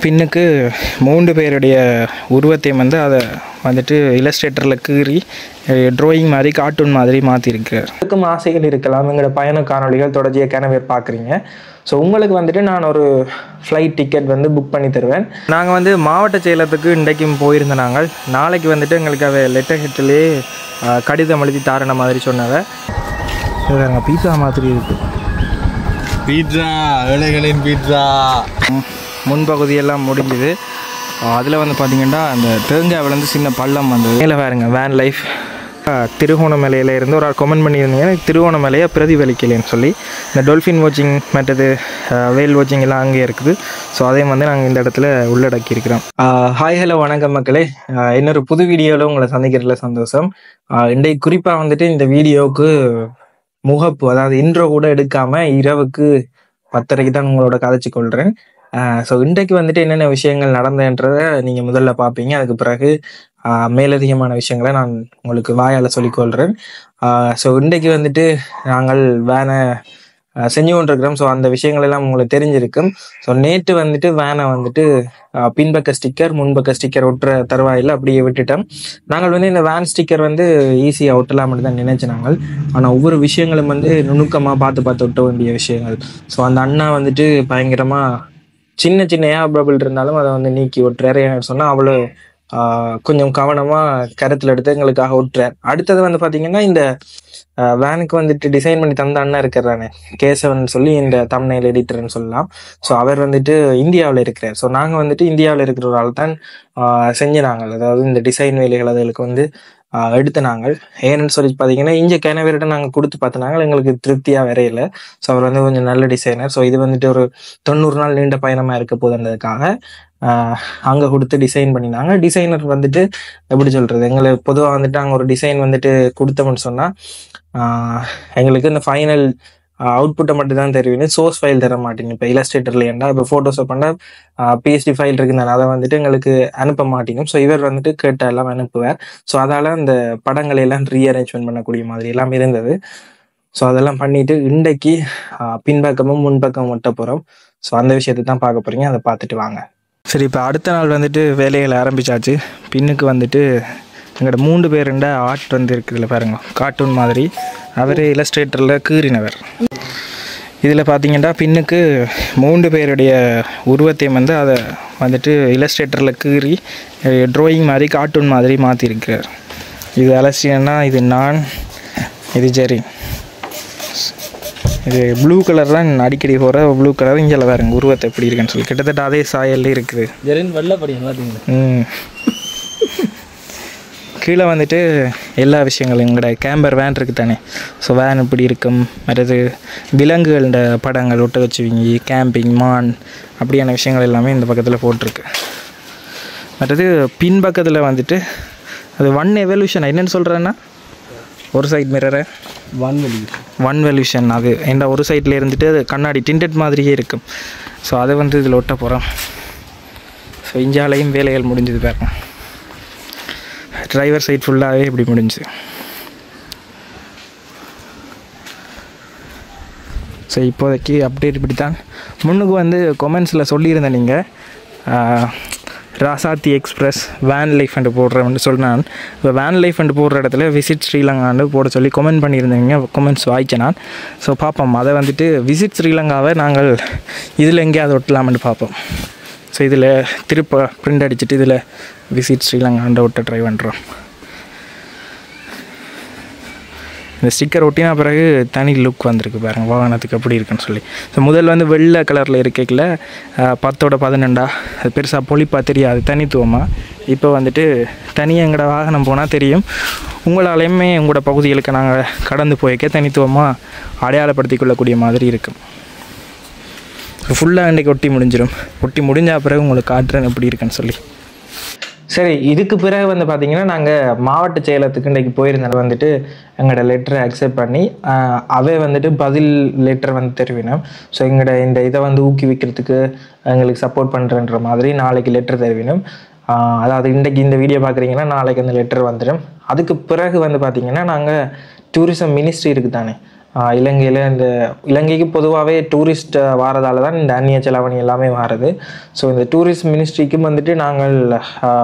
பின்னுக்கு 3 பேருடைய உருவத்தையும் வந்து அதை வந்துட்டு இல்லஸ்ட்ரேட்டரில் கீறி ட்ராயிங் மாதிரி கார்ட்டூன் மாதிரி மாற்றிருக்கிறார். அதுக்கும் ஆசைகள் இருக்கலாம். எங்களோட பயண காணொலிகள் தொடர்ச்சியாக கேனவேர் பார்க்குறீங்க. ஸோ உங்களுக்கு வந்துட்டு நான் ஒரு ஃப்ளைட் டிக்கெட் வந்து புக் பண்ணி தருவேன். நாங்கள் வந்து மாவட்ட செயலத்துக்கு இன்றைக்கும் போயிருந்த நாங்கள் நாளைக்கு வந்துட்டு எங்களுக்கு அவ லெட்டர் ஹெட்டிலே கடிதம் எழுதி தாரண மாதிரி சொன்னவ. பீட்சா மாதிரி இருக்குது. பீட்சா ஏழைகளின் பீட்சா முன்பகுதியெல்லாம் முடிஞ்சுது. அதில் வந்து பார்த்திங்கன்னா அந்த தேங்காவிலேருந்து சின்ன பள்ளம் வந்தது. மேலே பாருங்க வேன் லைஃப். திருகோணமலையில் இருந்து ஒரு கமெண்ட் பண்ணியிருந்தீங்க திருகோணமலையை பிரதிபலிக்கலைன்னு சொல்லி. இந்த டொல்ஃபின் வாட்சிங் மற்றது வேல் வாட்சிங் எல்லாம் அங்கே இருக்குது. ஸோ அதையும் வந்து நாங்கள் இந்த இடத்துல உள்ளடக்கி இருக்கிறோம். ஹாய் ஹலோ வணக்கம் மக்களே. இன்னொரு புது வீடியோவில் உங்களை சந்திக்கிறதுல சந்தோஷம். இன்றைக்கு குறிப்பாக வந்துட்டு இந்த வீடியோவுக்கு முகப்பு அதாவது இன்ட்ரோ கூட எடுக்காமல் இரவுக்கு 10:30 தான் உங்களோட கதைச்சு கொள்கிறேன். ஸோ இன்றைக்கு வந்துட்டு என்னென்ன விஷயங்கள் நடந்ததுன்றதை நீங்கள் முதல்ல பார்ப்பீங்க. அதுக்கு பிறகு மேலதிகமான விஷயங்களை நான் உங்களுக்கு வாயால் சொல்லிக்கொள்கிறேன். ஸோ இன்றைக்கு வந்துட்டு நாங்கள் வேனை செஞ்சு கொண்டிருக்கிறோம். ஸோ அந்த விஷயங்கள் எல்லாம் உங்களுக்கு தெரிஞ்சிருக்கும். ஸோ நேற்று வந்துட்டு வேனை வந்துட்டு பின்பக்க ஸ்டிக்கர் முன்பக்க ஸ்டிக்கர் ஒட்டுற தருவாயில் அப்படியே விட்டுட்டோம். நாங்கள் வந்து இந்த வேன் ஸ்டிக்கர் வந்து ஈஸியாக ஒட்டலாம்னு தான் நினைச்சு நாங்கள். ஆனால் ஒவ்வொரு விஷயங்களும் வந்து நுணுக்கமாக பார்த்து ஒட்ட வேண்டிய விஷயங்கள். ஸோ அந்த அண்ணா வந்துட்டு பயங்கரமாக சின்ன சின்ன ஏபபிள் இருந்தாலும் அதை வந்து நீக்கி ஒட்டுறாரு. ஏன்னு சொன்னால் அவ்வளோ கொஞ்சம் கவனமாக கருத்தில் எடுத்து எங்களுக்காக ஒட்டுறார். அடுத்தது வந்து பார்த்திங்கன்னா இந்த வேனுக்கு வந்துட்டு டிசைன் பண்ணி தந்த அண்ணா இருக்கிறானே கேசவன் சொல்லி இந்த தம்ப்நெயில் எடிட்டர்னு சொல்லலாம். ஸோ அவர் வந்துட்டு இந்தியாவில் இருக்கிறார். ஸோ நாங்கள் வந்துட்டு இந்தியாவில் இருக்கிற ஒரு ஆள் தான் செஞ்சு நாங்கள் அதாவது இந்த டிசைன் வேலைகள் அதுகளுக்கு வந்து எடுத்து நாங்கள் ஏன்னு சொல்லி பார்த்தீங்கன்னா இங்கே கேனவேரிட்ட நாங்கள் கொடுத்து பார்த்தினாங்க எங்களுக்கு திருப்தியாக வரையில. ஸோ அவர் வந்து கொஞ்சம் நல்ல டிசைனர். ஸோ இது வந்துட்டு ஒரு 90 நாள் நீண்ட பயணமாக இருக்க போதுன்றதுக்காக அங்கே கொடுத்து டிசைன் பண்ணினாங்க. டிசைனர் வந்துட்டு எப்படி சொல்கிறது எங்களுக்கு பொதுவாக வந்துட்டு அங்கே ஒரு டிசைன் வந்துட்டு கொடுத்தோம்னு சொன்னால் எங்களுக்கு இந்த ஃபைனல் அவுட்புட்டை மட்டும் தான் தெரியும். சோர்ஸ் ஃபைல் தர மாட்டேங்க. இப்போ இல்லஸ்ட்ரேட்டரில் ஏன்டா இப்போ ஃபோட்டோஸ் பண்ணால் பிஎஸ்டி ஃபைல் இருக்குதுனால அதை வந்துட்டு எங்களுக்கு அனுப்ப மாட்டேங்கும். ஸோ இவர் வந்துட்டு கேட்ட எல்லாம் அனுப்புவார். ஸோ அதால் அந்த படங்களை எல்லாம் ரீஅரேஞ்ச்மெண்ட் பண்ணக்கூடிய மாதிரி எல்லாம் இருந்தது. ஸோ அதெல்லாம் பண்ணிவிட்டு இன்றைக்கு பின்பக்கமும் முன்பக்கமும் ஒட்ட போகிறோம். ஸோ அந்த விஷயத்தை தான் பார்க்க போகிறீங்க. அதை பார்த்துட்டு வாங்க. சரி, இப்போ அடுத்த நாள் வந்துட்டு வேலைகளை ஆரம்பித்தாச்சு. பின்னுக்கு வந்துட்டு எங்களோட 3 பேருண்ட ஆர்ட் வந்து இருக்குதுல பாருங்க கார்ட்டூன் மாதிரி. அவர் இல்லஸ்ட்ரேட்டரில் கீறினவர். இதில் பார்த்தீங்கன்னா பின்னுக்கு 3 பேருடைய உருவத்தையும் வந்து அதை வந்துட்டு இல்லஸ்ட்ரேட்டரில் கீறி ட்ராயிங் மாதிரி கார்ட்டூன் மாதிரி மாற்றிருக்கிறார். இது அலசியன்னா இது நான், இது ஜெரி. இது ப்ளூ கலர் தான் அடிக்கடி போகிற ப்ளூ கலர். இங்கே பாருங்க உருவத்தை எப்படி இருக்குன்னு சொல்லி கிட்டத்தட்ட அதே சாயல்ல இருக்குது. கீழே வந்துட்டு எல்லா விஷயங்களும் எங்களோட கேம்பர் வேன் இருக்குது தானே. ஸோ வேன் இப்படி இருக்கும். மற்றது விலங்குகளோட படங்கள் ஒட்ட வச்சுவிங்க கேம்பிங் மான் அப்படியான விஷயங்கள் எல்லாமே இந்த பக்கத்தில் போட்டிருக்கு. மற்றது பின்பக்கத்தில் வந்துட்டு அது ஒன் எவல்யூஷன் என்னென்னு சொல்கிறேன்னா ஒரு சைட் மிரரை ஒன் வெல்யூஷன் அது ஏன்னா ஒரு சைடில் இருந்துட்டு அது கண்ணாடி டிண்டட் மாதிரியே இருக்கும். ஸோ அதை வந்து இதில் ஒட்ட போகிறோம். ஸோ இஞ்சாலையும் வேலைகள் முடிஞ்சது பாருங்க. டிரைவர் சைட் ஃபுல்லாகவே இப்படி முடிஞ்சு. ஸோ இப்போதைக்கு அப்டேட் இப்படி தான். முன்னுக்கு வந்து கொமெண்ட்ஸில் சொல்லியிருந்தேன் நீங்கள் ராசாத்தி எக்ஸ்பிரஸ் வேன் லைஃப் அண்டு போடுறேன்னு சொன்னான். இப்போ வேன் லைஃப் அண்டு போடுற இடத்துல விசிட் ஸ்ரீலங்கான்னு போட சொல்லி கமெண்ட் பண்ணியிருந்தீங்க. கமெண்ட்ஸ் வாய்ச்சேன் நான். ஸோ பார்ப்போம் அதை வந்துட்டு விசிட் ஸ்ரீலங்காவை நாங்கள் இதில் எங்கேயாவது ஒட்டலாம்னு பார்ப்போம். ஸோ இதில் திருப்ப பிரிண்ட் அடிச்சுட்டு இதில் விசிட் ஸ்ரீலங்காண்ட ஒட்ட ட்ரை பண்ணுறோம். இந்த ஸ்டிக்கர் ஒட்டினா பிறகு தனி லுக் வந்திருக்கு பாருங்கள் வாகனத்துக்கு எப்படி இருக்குன்னு சொல்லி. ஸோ முதல் வந்து வெள்ளை கலரில் இருக்கல 10/12 அது பெருசாக பொலிப்பாக தெரியாது தனித்துவமாக. இப்போ வந்துட்டு தனியாக எங்களோட வாகனம் போனால் தெரியும். உங்களாலையுமே உங்களோட பகுதிகளுக்கு நாங்கள் கடந்து போய்க்க தனித்துவமாக அடையாளப்படுத்தி கொள்ளக்கூடிய மாதிரி இருக்கும். ஃபுல்லாக இன்றைக்கி ஒட்டி முடிஞ்சிடும். ஒட்டி முடிஞ்சால் பிறகு உங்களுக்கு காட்டுறேன் எப்படி இருக்குன்னு சொல்லி. சரி, இதுக்கு பிறகு வந்து பார்த்திங்கன்னா நாங்கள் மாவட்ட செயலத்துக்கு இன்றைக்கி போயிருந்தோம். வந்துட்டு எங்களோட லெட்டரை அக்செப்ட் பண்ணி அவை வந்துட்டு பதில் லெட்டர் வந்து தெரிவினோம். ஸோ எங்களோட இந்த இதை வந்து ஊக்குவிக்கிறதுக்கு எங்களுக்கு சப்போர்ட் பண்ணுறன்ற மாதிரி நாளைக்கு லெட்டர் தெரிவினோம். அதாவது இன்றைக்கி இந்த வீடியோ பார்க்குறீங்கன்னா நாளைக்கு அந்த லெட்டர் வந்துடும். அதுக்கு பிறகு வந்து பார்த்திங்கன்னா நாங்கள் டூரிசம் மினிஸ்ட்ரி இருக்குது தானே இலங்கையில் இந்த இலங்கைக்கு பொதுவாகவே டூரிஸ்ட் வாரதால் தான் இந்த அந்நிய செலாவணி எல்லாமே மாறுது. ஸோ இந்த டூரிஸ்ட் மினிஸ்ட்ரிக்கும் வந்துட்டு நாங்கள்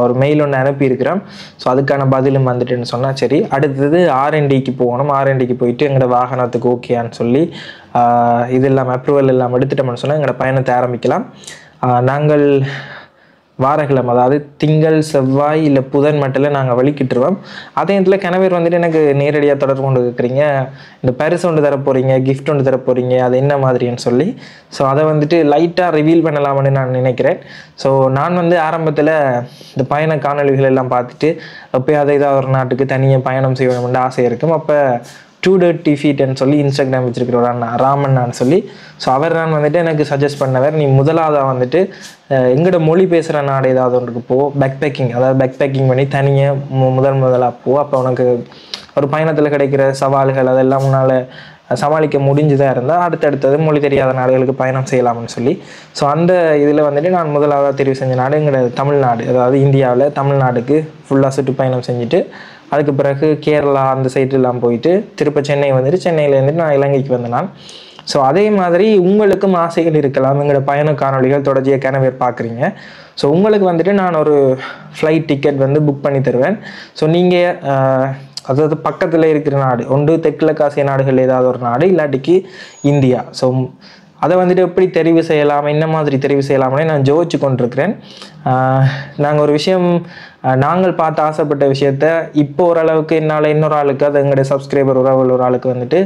ஒரு மெயில் ஒன்று அனுப்பியிருக்கிறோம். ஸோ அதுக்கான பதிலும் வந்துட்டுன்னு சொன்னால் சரி. அடுத்தது ஆர்என்டிக்கு போகணும். ஆர்என்டிக்கு போயிட்டு எங்களோட வாகனத்துக்கு ஓகேன்னு சொல்லி இது இல்லாமல் அப்ரூவல் எல்லாம் எடுத்துட்டோம்னு சொன்னால் எங்களோட பயணத்தை ஆரம்பிக்கலாம். நாங்கள் வாரக்கிழமை, அதாவது திங்கள் செவ்வாய் இல்லை புதன் மட்டில் நாங்கள் வலிக்கிட்டுருவோம். அதே இடத்துல கணவர் வந்துட்டு எனக்கு நேரடியாக தொடர்பு கொண்டு இருக்கிறீங்க, இந்த பரிசு ஒன்று தர போகிறீங்க, கிஃப்ட் ஒன்று தர போகிறீங்க, அது என்ன மாதிரின்னு சொல்லி. ஸோ அதை வந்துட்டு லைட்டாக ரிவீல் பண்ணலாம்னு நான் நினைக்கிறேன். ஸோ நான் வந்து ஆரம்பத்தில் இந்த பயண காணொலிகள் எல்லாம் பார்த்துட்டு எப்போயாவது ஏதாவது ஒரு நாட்டுக்கு தனியாக பயணம் செய்ய வேணும்னு ஆசை இருக்கும். அப்போ 2 Dirty Feetன்னு சொல்லி இன்ஸ்டாகிராம் வச்சிருக்கிற ஒரு அண்ணா ராமண்ணான்னு சொல்லி, ஸோ அவர் நான் வந்துட்டு எனக்கு சஜஸ்ட் பண்ணவர், நீ முதலாவதாக வந்துட்டு எங்களோட மொழி பேசுகிற நாடு ஏதாவது ஒன்றுக்கு போ, பேக் பேக்கிங், அதாவது பேக் பேக்கிங் பண்ணி தனியாக முதலாக போ. அப்போ உனக்கு ஒரு பயணத்தில் கிடைக்கிற சவால்கள் அதெல்லாம் முன்னால் சமாளிக்க முடிஞ்சுதான் இருந்தால் அடுத்தடுத்தது மொழி தெரியாத நாடுகளுக்கு பயணம் செய்யலாம்னு சொல்லி. ஸோ அந்த இதில் வந்துட்டு நான் முதலாவதாக தெரிவு செஞ்ச நாடு எங்களோட தமிழ்நாடு, அதாவது இந்தியாவில் தமிழ்நாடுக்கு ஃபுல்லாக சுற்றுப்பயணம் செஞ்சுட்டு அதுக்கு பிறகு கேரளா அந்த சைட்லாம் போயிட்டு திருப்ப சென்னை வந்துட்டு சென்னையிலேருந்து நான் இலங்கைக்கு வந்தேன். ஸோ அதே மாதிரி உங்களுக்கும் ஆசைகள் இருக்கலாம். எங்களோட பயண காணொலிகள் தொடர்ச்சியாக கனவேர் பார்க்குறீங்க. ஸோ உங்களுக்கு வந்துட்டு நான் ஒரு ஃப்ளைட் டிக்கெட் வந்து புக் பண்ணி தருவேன். ஸோ நீங்கள் அதாவது பக்கத்தில் இருக்கிற நாடு, ஒன்று தெற்கிழக்காசிய நாடுகள் ஏதாவது ஒரு நாடு, இல்லாட்டிக்கு இந்தியா. ஸோ அதை வந்துட்டு எப்படி தெரிவு செய்யலாம், என்ன மாதிரி தெரிவு செய்யலாம்னே நான் யோசிச்சு கொண்டிருக்கிறேன். நாங்கள் ஒரு விஷயம், நாங்கள் பார்த்து ஆசைப்பட்ட விஷயத்த இப்போ ஓரளவுக்கு என்னால் இன்னொரு ஆளுக்கு, அது எங்களுடைய சப்ஸ்கிரைபர் ஒரு ஆளுக்கு வந்துட்டு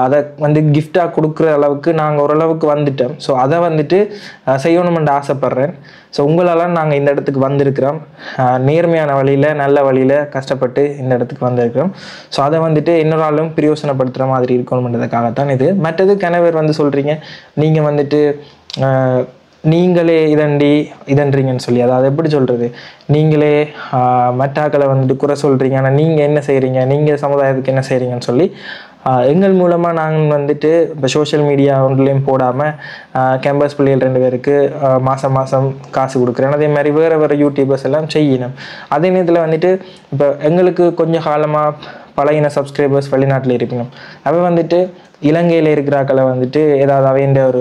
அதை வந்து கிஃப்டாக கொடுக்குற அளவுக்கு நாங்கள் ஓரளவுக்கு வந்துட்டோம். ஸோ அதை வந்துட்டு செய்யணுமென்று ஆசைப்பட்றேன். ஸோ உங்களால் நாங்கள் இந்த இடத்துக்கு வந்திருக்கிறோம், நேர்மையான வழியில் நல்ல வழியில் கஷ்டப்பட்டு இந்த இடத்துக்கு வந்திருக்கிறோம். ஸோ அதை வந்துட்டு இன்னொரு ஆளும் பிரயோசனப்படுத்துகிற மாதிரி இருக்கணுன்றதுக்காகத்தான் இது. மற்றது கணவர் வந்து சொல்கிறீங்க, நீங்கள் வந்துட்டு நீங்களே இதன்றீங்கன்னு சொல்லி, அதாவது எப்படி சொல்கிறது, நீங்களே மற்றாக்களை வந்துட்டு குறை சொல்கிறீங்க, ஆனால் நீங்கள் என்ன செய்கிறீங்க, நீங்கள் சமுதாயத்துக்கு என்ன செய்கிறீங்கன்னு சொல்லி எங்கள் மூலமாக நாங்கள் வந்துட்டு இப்போ சோஷியல் மீடியா ஒன்றுலேயும் போடாமல் கேம்பஸ் பிள்ளைகள் 2 பேருக்கு மாதம் காசு கொடுக்குறேன். அதே மாதிரி வேறு யூடியூபர்ஸ் எல்லாம் செய்யணும். அதே நேரத்தில் வந்துட்டு இப்போ எங்களுக்கு கொஞ்சம் காலமாக பழைய சப்ஸ்கிரைபர்ஸ் வெளிநாட்டில் இருக்கணும். அவன் வந்துட்டு இலங்கையில் இருக்கிறாக்களை வந்துட்டு ஏதாவது அவைண்ட ஒரு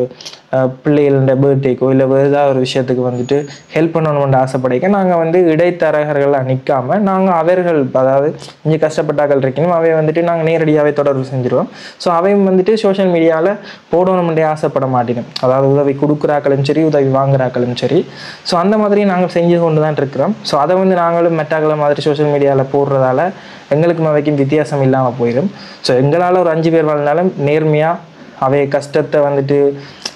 பிள்ளைகளோட பர்த்டேக்கோ இல்லை ஏதாவது ஒரு விஷயத்துக்கு வந்துட்டு ஹெல்ப் பண்ணணும்னு ஆசைப்படைக்க நாங்கள் வந்து இடைத்தரகர்களாக நிற்காமல் நாங்கள் அவர்கள், அதாவது இங்கே கஷ்டப்பட்டாக்கள் இருக்கணும், அவை வந்துட்டு நாங்கள் நேரடியாகவே தொடர்பு செஞ்சுருவோம். ஸோ அவையும் வந்துட்டு சோஷியல் மீடியாவில் போடணும்னே ஆசைப்பட மாட்டேனும், அதாவது உதவி கொடுக்குறாக்களும் சரி உதவி வாங்குறாக்களும் சரி. ஸோ அந்த மாதிரி நாங்கள் செஞ்சு கொண்டு தான் இருக்கிறோம். ஸோ அதை வந்து நாங்களும் மெட்டாக்களை மாதிரி சோஷியல் மீடியாவில் போடுறதால எங்களுக்கும் அவைக்கும் வித்தியாசம் இல்லாமல் போயிடும். ஸோ எங்களால் ஒரு 5 பேர் வாழ்ந்தாலும் நேர்மையாக அவை கஷ்டத்தை வந்துட்டு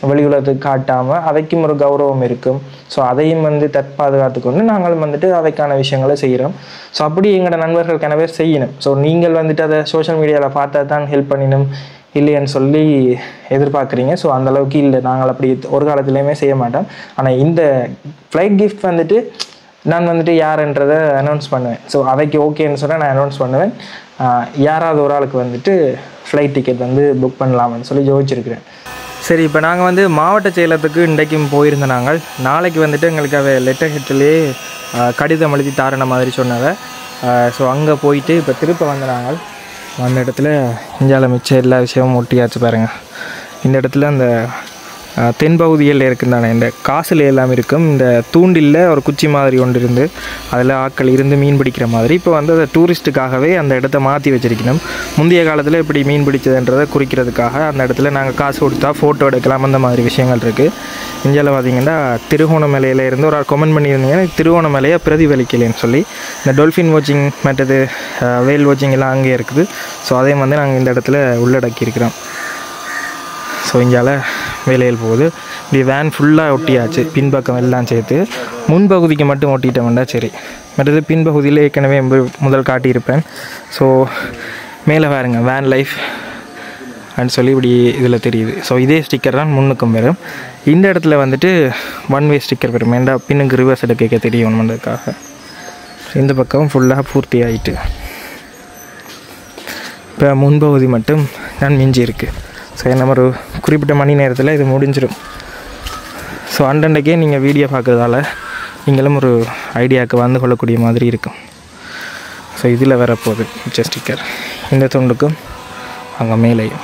வெளி உலகத்துக்கு காட்டாமல் அவைக்கும் ஒரு கௌரவம் இருக்கும். ஸோ அதையும் வந்து தற்பாதுகாத்து கொண்டு நாங்களும் வந்துட்டு அவைக்கான விஷயங்களை செய்கிறோம். ஸோ அப்படி எங்களோட நண்பர்கள் கனவே செய்யணும். ஸோ நீங்கள் வந்துட்டு அதை சோஷியல் மீடியாவில் பார்த்தா தான் ஹெல்ப் பண்ணினும் இல்லைன்னு சொல்லி எதிர்பார்க்குறீங்க. ஸோ அந்தளவுக்கு இல்லை, நாங்கள் அப்படி ஒரு காலத்துலேயுமே செய்ய மாட்டோம். ஆனால் இந்த ஃப்ளைட் கிஃப்ட் வந்துட்டு நான் வந்துட்டு யாருன்றதை அனௌன்ஸ் பண்ணுவேன். ஸோ அவைக்கு ஓகேன்னு சொன்னால் நான் அனௌன்ஸ் பண்ணுவேன். யாராவது ஒரு ஆளுக்கு வந்துட்டு ஃப்ளைட் டிக்கெட் வந்து புக் பண்ணலாம்னு சொல்லி யோசிச்சிருக்கிறேன். சரி, இப்போ நாங்கள் வந்து மாவட்ட செயலகத்துக்கு இன்றைக்கும் போயிருந்த நாங்கள் நாளைக்கு வந்துட்டு எங்களுக்கு அவை லெட்டர் ஹெட்லேயே கடிதம் எழுதி தாரண மாதிரி சொன்னதை. ஸோ அங்கே போயிட்டு இப்போ திருப்ப வந்த நாங்கள் அந்த இடத்துல இந்தியாவில் மிச்சம் எல்லா விஷயமும் ஒட்டியாச்சு பாருங்கள். இந்த இடத்துல அந்த தென்பகுதியில் இருக்குந்தானே இந்த காசுல எல்லாம் இருக்கும். இந்த தூண்டில் ஒரு குச்சி மாதிரி ஒன்று இருந்து அதில் ஆட்கள் இருந்து மீன் பிடிக்கிற மாதிரி இப்போ வந்து அதை டூரிஸ்ட்டுக்காகவே அந்த இடத்த மாற்றி வச்சிருக்கணும். முந்தைய காலத்தில் இப்படி மீன் பிடிச்சதுன்றதை குறிக்கிறதுக்காக அந்த இடத்துல நாங்கள் காசு கொடுத்தா ஃபோட்டோ எடுக்கலாம், அந்த மாதிரி விஷயங்கள் இருக்குது. இந்தியாவில் பார்த்திங்கன்னா திருகோணமலையில் இருந்து ஒரு கமெண்ட் பண்ணியிருந்தீங்க, திருகோணமலையை பிரதிபலிக்கலைன்னு சொல்லி. இந்த டொல்ஃபின் வாட்சிங் மற்றது வேல் வாட்சிங் எல்லாம் அங்கேயே இருக்குது. ஸோ அதையும் வந்து நாங்கள் இந்த இடத்துல உள்ளடக்கியிருக்கிறோம். ஸோ இந்தியாவில் வேலையில் போகுது. இப்படி வேன் ஃபுல்லாக ஒட்டியாச்சு, பின்பக்கம் எல்லாம் சேர்த்து. முன்பகுதிக்கு மட்டும் ஒட்டிட்டோம்னா சரி, மற்றது பின்பகுதியில் ஏற்கனவே முதல் காட்டியிருப்பேன். ஸோ மேலே பாருங்க வேன் லைஃப் அப்படின்னு சொல்லி இப்படி இதில் தெரியுது. ஸோ இதே ஸ்டிக்கர் தான் முன்னுக்கும் வரும். இந்த இடத்துல வந்துட்டு 1 வே ஸ்டிக்கர் வரும், ஏண்டா பின்னுக்கு ரிவர்ஸ் எடுக்க தெரியணுன்றதுக்காக. இந்த பக்கம் ஃபுல்லாக பூர்த்தி ஆகிட்டு இப்போ முன்பகுதி மட்டும் நான் மிஞ்சி இருக்குது. ஸோ நம்ம ஒரு குறிப்பிட்ட மணி நேரத்தில் இது முடிஞ்சிடும். ஸோ அண்டன்றைக்கே நீங்கள் வீடியோ பார்க்குறதால நீங்களும் ஒரு ஐடியாவுக்கு வந்து கொள்ளக்கூடிய மாதிரி இருக்கும். ஸோ இதில் வரப்போகுது மிச்ச ஸ்டிக்கர் இந்த துண்டுக்கும் அங்கே மேலேயும்.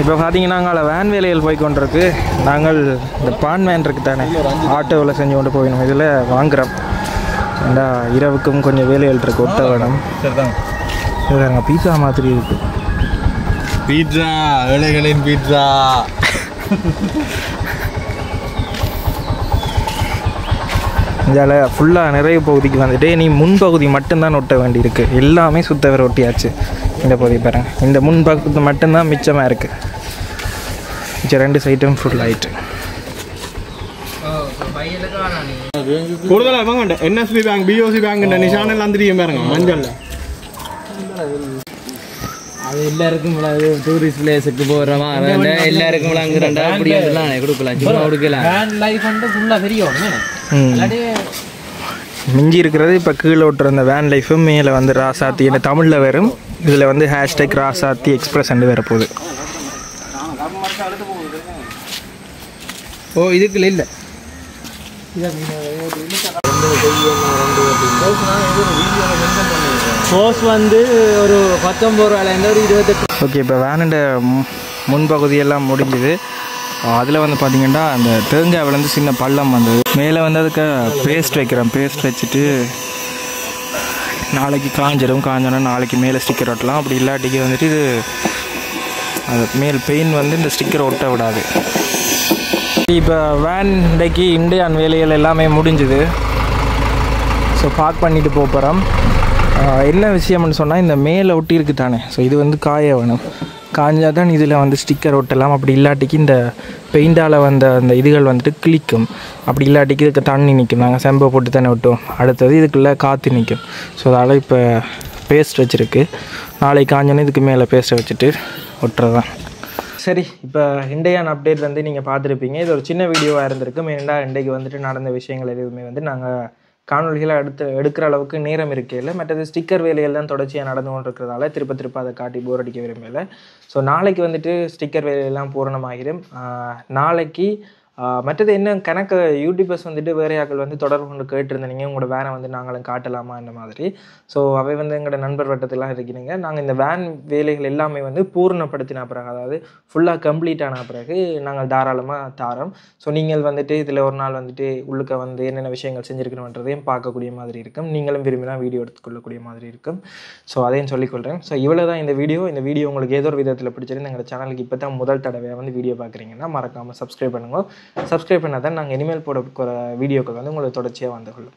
இப்போ பார்த்தீங்கன்னா அங்கே வேன் வேலைகள் போய் கொண்டிருக்கு. நாங்கள் இந்த பான் வேன் இருக்கு தானே, ஆட்டோவில் செஞ்சு கொண்டு போகணும். இதில் வாங்குகிறோம். ஏண்டா இரவுக்கும் கொஞ்சம் வேலைகள் இருக்குது, ஒட்ட வேணும். சரிதான். இது நாங்கள் பீட்சா மாதிரி இருக்குது. பீட்சா, ஏழைகளின் பீட்சா. இதால் ஃபுல்லாக நிறைய பகுதிக்கு வந்துட்டு நீ முன்பகுதி மட்டும்தான் ஒட்ட வேண்டியிருக்கு. எல்லாமே சுத்த வர ஒட்டியாச்சு. இந்த பகுதி பாருங்க, இந்த முன்பகுதி மட்டும்தான் மிச்சமாக இருக்குது. மிச்சம் 2 சைட்டும் ஃபுல் ஆகிட்டு. கூடுதலாக வாங்க என்எஸ்பி பேங்க், பிஓசி பேங்க் நிஷானில் வந்துட்டு பாருங்க மஞ்சள். அது எல்லாருக்கும் டூரிஸ்ட் பிளேஸுக்கு போகிறோமா, எல்லாருக்கும் அங்கே அப்படி அதெல்லாம் கொடுக்கலாம், சும்மா கொடுக்கலாம். வேன் லைஃப் வந்து ஃபுல்லாக தெரியும். மிஞ்சி இருக்கிறது இப்போ கீழே ஓட்டுற அந்த வேன் லைஃபும் மேலே வந்து ராசாத்தி என்ன தமிழில் வரும். இதில் வந்து ஹேஷ்டேக் ராசாத்தி எக்ஸ்பிரஸ் அண்டு வரப்போகுது. ஓ இதுக்குள்ள இல்லை சோஸ் வந்து ஒரு 19 ரூபாயிலேருந்து ஒரு 28. ஓகே, இப்போ வேனோட முன்பகுதியெல்லாம் முடிஞ்சுது. அதில் வந்து பார்த்திங்கன்னா அந்த தேங்காய்லேருந்து சின்ன பள்ளம் வந்தது. மேலே வந்து அதுக்கு பேஸ்ட் வைக்கிறோம். பேஸ்ட் வச்சுட்டு நாளைக்கு காஞ்சோன்னா நாளைக்கு மேலே ஸ்டிக்கர் ஒட்டலாம். அப்படி இல்லாட்டிக்கு வந்துட்டு இது அது மேல் பெயின் வந்து இந்த ஸ்டிக்கர் ஒட்ட விடாது. இப்போ வேன் இன்றைக்கு இண்டியான் வேலைகள் எல்லாமே முடிஞ்சுது. ஸோ பார்க் பண்ணிவிட்டு போகிறோம். என்ன விஷயம்னு சொன்னால் இந்த மேலே ஒட்டியிருக்கு தானே, ஸோ இது வந்து காய வேணும். காஞ்சால் தான் இதில் வந்து ஸ்டிக்கர் ஒட்டலாம். அப்படி இல்லாட்டிக்கு இந்த பெயிண்டால் வந்த அந்த இதுகள் வந்துட்டு கிளிக்கும். அப்படி இல்லாட்டிக்கு இதுக்கு தண்ணி நிற்கும். நாங்கள் செம்பை போட்டு தானே ஒட்டுவோம். அடுத்தது இதுக்குள்ளே காற்று நிற்கும். ஸோ அதனால் இப்போ பேஸ்ட் வச்சுருக்கு. நாளைக்கு காஞ்சோன்னே இதுக்கு மேலே பேஸ்ட்டை வச்சுட்டு ஒட்டுறதான். சரி, இப்போ இண்டியான் அப்டேட் வந்து நீங்கள் பார்த்துருப்பீங்க. இது ஒரு சின்ன வீடியோவாக இருந்திருக்கு. மெயினாக இன்றைக்கு வந்துட்டு நடந்த விஷயங்கள் எதுவுமே வந்து நாங்கள் காணொலிகளை எடுக்கிற அளவுக்கு நேரம் இருக்கையில், மற்றது ஸ்டிக்கர் வேலையெல்லாம் தொடர்ச்சியாக நடந்து கொண்டு இருக்கிறதால திருப்ப அதை காட்டி போர் அடிக்க விரும்பலை. ஸோ நாளைக்கு வந்துட்டு ஸ்டிக்கர் வேலையெல்லாம் பூரணமாகிடும். நாளைக்கு மற்றது என்ன கணக்கு யூடியூபர்ஸ் வந்துட்டு வேறு ஆக்கள் வந்து தொடர்பு கொண்டு கேட்டிருந்தீங்க, உங்களோட வேனை வந்து நாங்களும் காட்டலாமா இந்த மாதிரி. ஸோ அவை வந்து எங்களோட நண்பர் வட்டத்திலாம் இருக்கிறீங்க. நாங்கள் இந்த வேன் வேலைகள் எல்லாமே வந்து பூர்ணப்படுத்தின பிறகு, அதாவது ஃபுல்லாக கம்ப்ளீட் ஆன பிறகு நாங்கள் தாராளமாக தாரோம். ஸோ நீங்கள் வந்துட்டு இதில் ஒரு நாள் வந்துட்டு உள்ளுக்க வந்து என்னென்ன விஷயங்கள் செஞ்சுருக்கணுன்றதையும் பார்க்கக்கூடிய மாதிரி இருக்கும். நீங்களும் விரும்பினா வீடியோ எடுத்துக்கொள்ளக்கூடிய மாதிரி இருக்கும். ஸோ அதையும் சொல்லிக்கொள்கிறேன். ஸோ இவ்வளோ தான் இந்த வீடியோ உங்களுக்கு ஏதோ ஒரு விதத்தில் பிடிச்சிருந்து எங்கள் சேனலுக்கு இப்போ தான் முதல் தடவையாக வந்து வீடியோ பார்க்குறீங்கன்னா மறக்காமல் சப்ஸ்கிரைப் பண்ணுங்க. சப்ஸ்கிரைப் பண்ணால் தான் நாங்கள் இனிமேல் போட வீடியோக்கள் வந்து உங்களுக்கு தொடர்ச்சியாக வந்து கொள்ளும்.